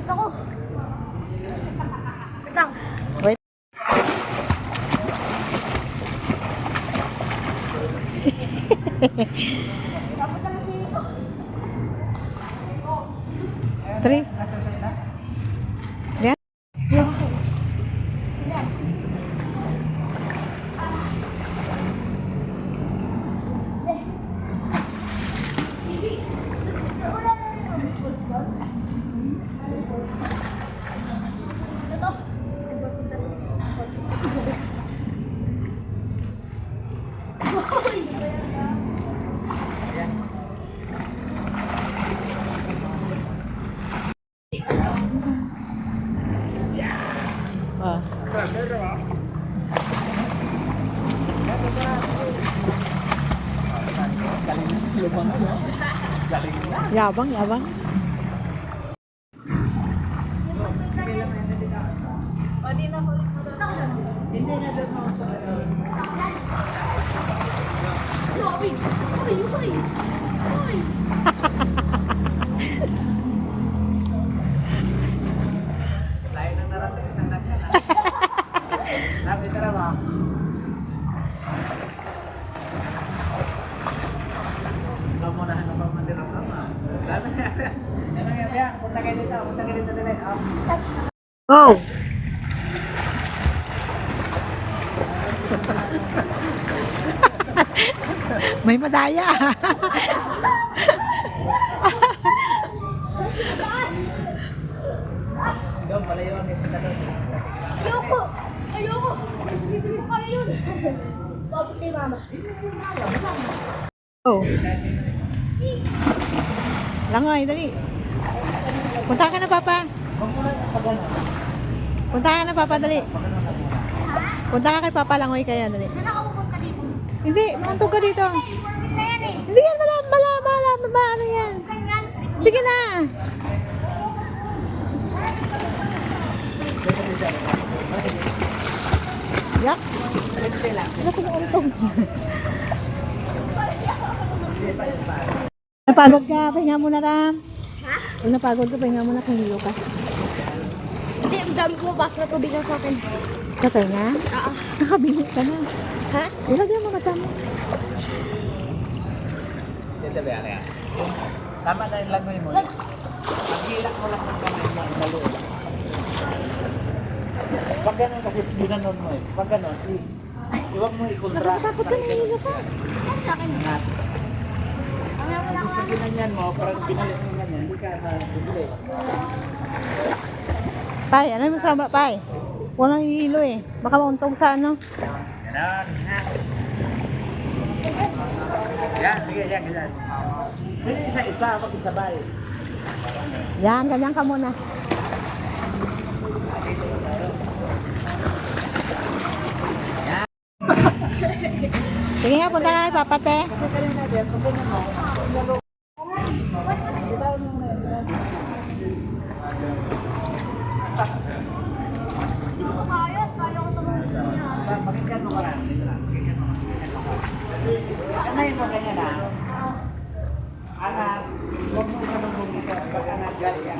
Ako. Lang. Wait. Dapat na lang sino. 3. Yan. Ito. Ah. Yabang, yabang. Hindi na doon ako. Uy! Uy! Uy! Uy! Lain ng narating isang nagyan. Sabi ka ba? Ikaw mo na hanap ang mandirang sama. Dami na. Yan ang yan. Punta kayo dito. Punta kayo dito nila. Oh! May madaya. Ikaw pala yung punta doon. Ayoko! Ayoko! Sige mo kaya yun. Babot kay mama. Oh. Langoy, dali. Punta ka na, Papa. Punta ka na, Papa, dali. Punta ka kay Papa Langoy kaya, dali. Saan ako pupunta dito? Hindi, mantog ka dito. Working na yan eh. Hindi yan, ano yan. Ganyan. Sige na. Yak. Ano ko nauntog? Napagod ka, pahinga muna, Ram. Ha? Pag napagod ka, pahinga muna, kahilo ka. Hindi, ang dami ko bas na tubig na sa akin. Sa tenga? Oo. Nakabinit ka na. Ha? Ilagay mo mata mo. Dito ba yan? Tama na yung langoy mo. Maghilak mo lang ng kamay mo. Dalo. Pag ganun kasi ginanon mo eh. Pag ganun, iwag mo ikontra. Nakatakot ka na, hilo ka. Yan sa akin. Mamaya mo na ako. Pag ginanyan mo, parang binalit mo ganyan, hindi ka na-bibili. Pai, ano yung masama, Pai? Walang hilo eh. Baka mauntog sa ano. Ganon. Yan, sige, yan, ganyan. Pwede isa-isa, mag-isabay. Yan, ganyan ka muna. Sige nga, punta na kay Papa, te. Kasi kanina din, pag ganyan mo, Hindi ko kaya. Kaya ko tumulong niya. pakinggan mo ka lang. Dito lang, pakinggan mo. Kanayin mo ganyan na. Anak, huwag mo sa lubong dito. Pag anak, galing yan.